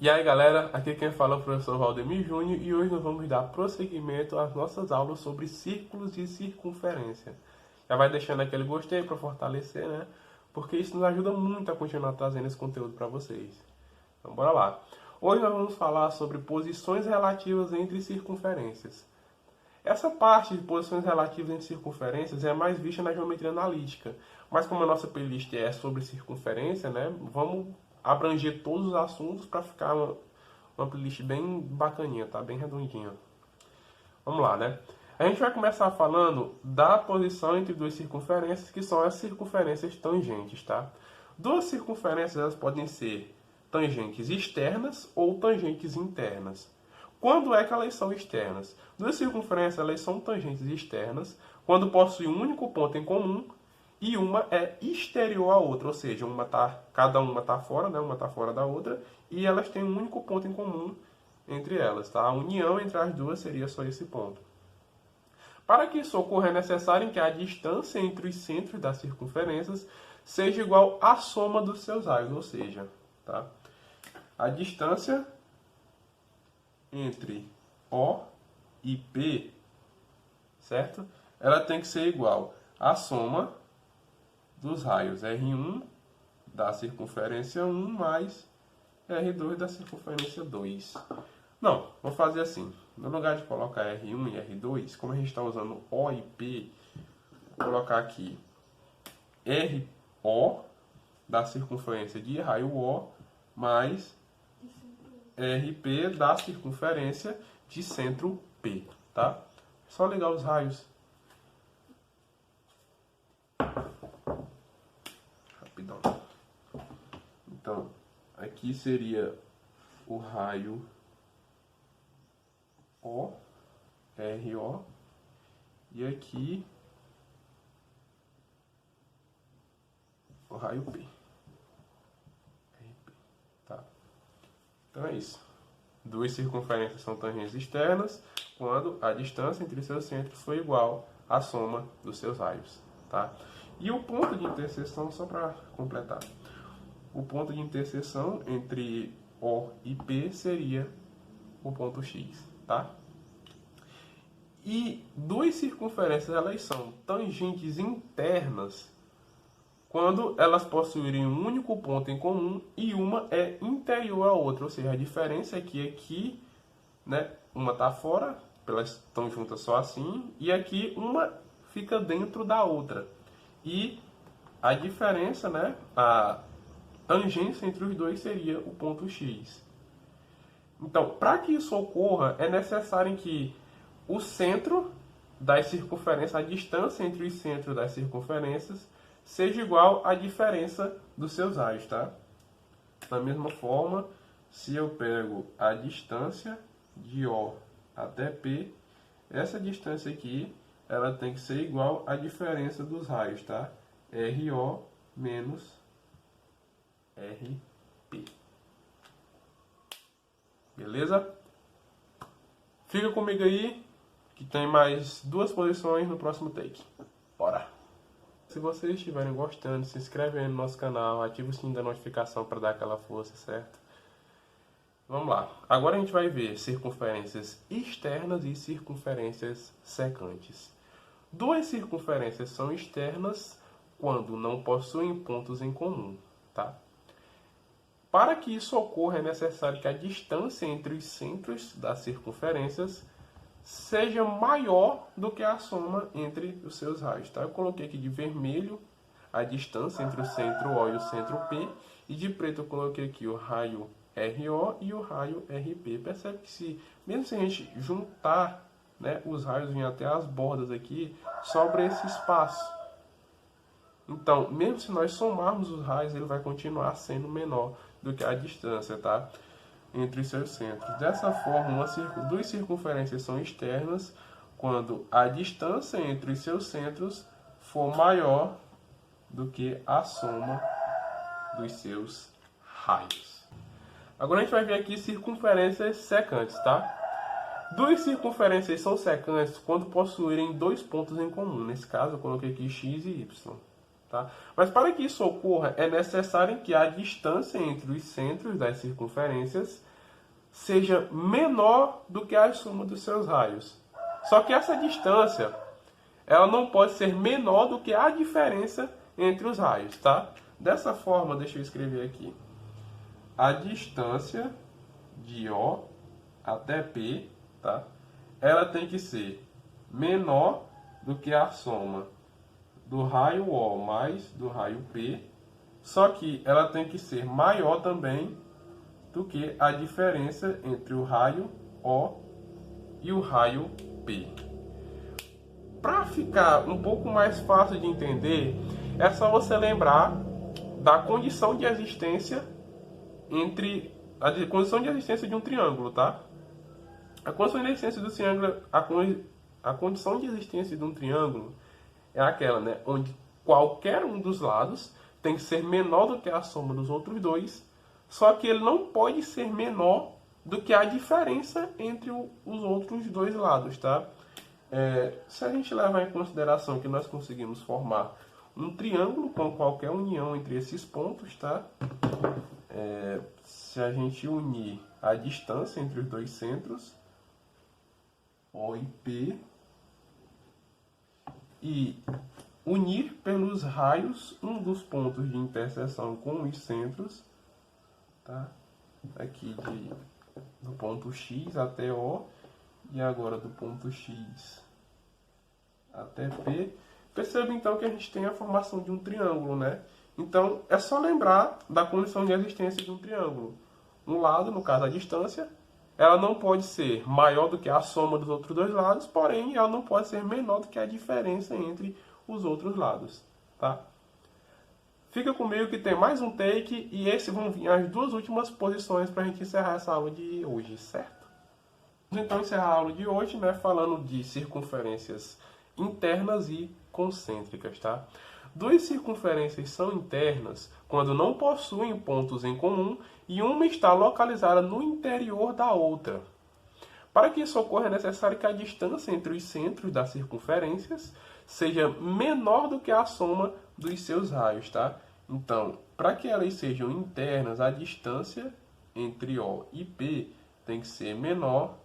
E aí galera, aqui quem fala é o professor Valdemir Júnior e hoje nós vamos dar prosseguimento às nossas aulas sobre círculos de circunferência. Já vai deixando aquele gostei para fortalecer, né? Porque isso nos ajuda muito a continuar trazendo esse conteúdo para vocês. Então bora lá. Hoje nós vamos falar sobre posições relativas entre circunferências. Essa parte de posições relativas entre circunferências é mais vista na geometria analítica. Mas como a nossa playlist é sobre circunferência, né? Vamos abranger todos os assuntos para ficar uma playlist bem bacaninha, tá? Bem redondinha. Vamos lá, né? A gente vai começar falando da posição entre duas circunferências, que são as circunferências tangentes, tá? Duas circunferências elas podem ser tangentes externas ou tangentes internas. Quando é que elas são externas? Duas circunferências elas são tangentes externas quando possuem um único ponto em comum e uma é exterior à outra, ou seja, cada uma está fora, né? Uma está fora da outra, e elas têm um único ponto em comum entre elas. Tá? A união entre as duas seria só esse ponto. Para que isso ocorra, é necessário que a distância entre os centros das circunferências seja igual à soma dos seus raios, ou seja, tá? A distância entre O e P, certo? Ela tem que ser igual à soma dos raios R1 da circunferência 1 mais R2 da circunferência 2. Não, vou fazer assim. No lugar de colocar R1 e R2, como a gente está usando O e P, vou colocar aqui RO da circunferência de raio O mais RP da circunferência de centro P, tá? Só ligar os raios. Rapidão. Então, aqui seria o raio O, RO, e aqui o raio P. RP, tá? Então é isso. Duas circunferências são tangentes externas quando a distância entre seus centros for igual à soma dos seus raios, tá? E o ponto de interseção, só para completar, o ponto de interseção entre O e P seria o ponto X, tá? E duas circunferências elas são tangentes internas quando elas possuírem um único ponto em comum e uma é interior à outra, ou seja, a diferença é que aqui, né, uma está fora, elas estão juntas só assim, e aqui uma fica dentro da outra. E a diferença, né, a tangência entre os dois seria o ponto X. Então, para que isso ocorra, é necessário que o centro das circunferências, a distância entre os centros das circunferências, seja igual à diferença dos seus raios, tá? Da mesma forma, se eu pego a distância de O até P, essa distância aqui, ela tem que ser igual à diferença dos raios, tá? RO menos RP. Beleza? Fica comigo aí, que tem mais duas posições no próximo take. Bora! Se vocês estiverem gostando, se inscreve aí no nosso canal, ativa o sininho da notificação para dar aquela força, certo? Vamos lá. Agora a gente vai ver circunferências externas e circunferências secantes. Duas circunferências são externas quando não possuem pontos em comum, tá? Para que isso ocorra, é necessário que a distância entre os centros das circunferências seja maior do que a soma entre os seus raios, tá? Eu coloquei aqui de vermelho a distância entre o centro O e o centro P, e de preto eu coloquei aqui o raio RO e o raio RP. Percebe que mesmo se a gente juntar, né, os raios virem até as bordas aqui, sobra esse espaço. Então, mesmo se nós somarmos os raios, ele vai continuar sendo menor do que a distância, tá? Entre os seus centros. Dessa forma, duas circunferências são externas quando a distância entre os seus centros for maior do que a soma dos seus raios. Agora a gente vai ver aqui circunferências secantes, tá? Duas circunferências são secantes quando possuírem dois pontos em comum. Nesse caso, eu coloquei aqui x e y. Tá? Mas para que isso ocorra, é necessário que a distância entre os centros das circunferências seja menor do que a soma dos seus raios. Só que essa distância, ela não pode ser menor do que a diferença entre os raios, tá? Dessa forma, deixa eu escrever aqui. A distância de O até P, tá? Ela tem que ser menor do que a soma do raio O mais do raio P, só que ela tem que ser maior também do que a diferença entre o raio O e o raio P. Para ficar um pouco mais fácil de entender, é só você lembrar da condição de existência entre a condição de existência de um triângulo, tá? A condição de existência do triângulo, a condição de existência de um triângulo é aquela, né, onde qualquer um dos lados tem que ser menor do que a soma dos outros dois, só que ele não pode ser menor do que a diferença entre os outros dois lados, tá? Se a gente levar em consideração que nós conseguimos formar um triângulo com qualquer união entre esses pontos, tá? Se a gente unir a distância entre os dois centros, O e P, e unir pelos raios um dos pontos de interseção com os centros, tá? Aqui do ponto X até O, e agora do ponto X até P. Perceba então que a gente tem a formação de um triângulo, né? Então é só lembrar da condição de existência de um triângulo. Um lado, no caso a distância, ela não pode ser maior do que a soma dos outros dois lados, porém ela não pode ser menor do que a diferença entre os outros lados, tá? Fica comigo que tem mais um take e esses vão vir as duas últimas posições para a gente encerrar essa aula de hoje, certo? Vamos então encerrar a aula de hoje, né, falando de circunferências internas e concêntricas, tá? Duas circunferências são internas quando não possuem pontos em comum e uma está localizada no interior da outra. Para que isso ocorra, é necessário que a distância entre os centros das circunferências seja menor do que a soma dos seus raios, tá? Então, para que elas sejam internas, a distância entre O e P tem que ser menor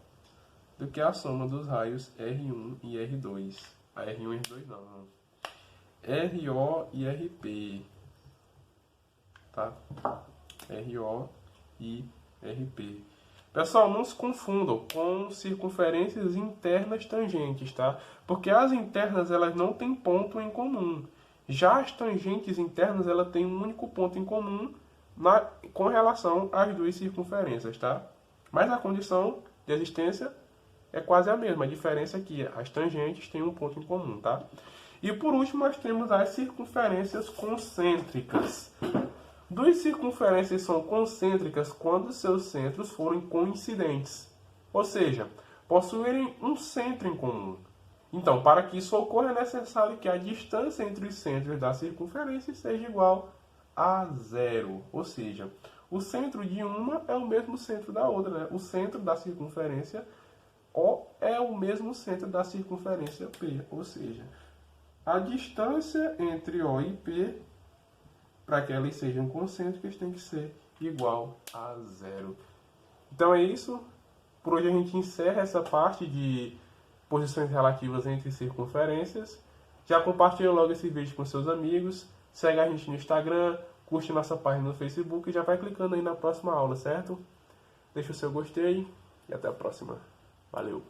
do que a soma dos raios R1 e R2. A R1 e R2 não. RO e RP, tá? RO e RP. Pessoal, não se confundam com circunferências internas tangentes, tá? Porque as internas, elas não têm ponto em comum. Já as tangentes internas, ela tem um único ponto em comum com relação às duas circunferências, tá? Mas a condição de existência é quase a mesma. A diferença é que as tangentes têm um ponto em comum, tá? E por último, nós temos as circunferências concêntricas. Duas circunferências são concêntricas quando seus centros forem coincidentes, ou seja, possuírem um centro em comum. Então, para que isso ocorra, é necessário que a distância entre os centros da circunferência seja igual a zero, ou seja, o centro de uma é o mesmo centro da outra, né? O centro da circunferência O é o mesmo centro da circunferência P, ou seja, a distância entre O e P, para que elas sejam concêntricas, tem que ser igual a zero. Então é isso. Por hoje a gente encerra essa parte de posições relativas entre circunferências. Já compartilha logo esse vídeo com seus amigos. Segue a gente no Instagram, curte nossa página no Facebook e já vai clicando aí na próxima aula, certo? Deixa o seu gostei e até a próxima. Valeu!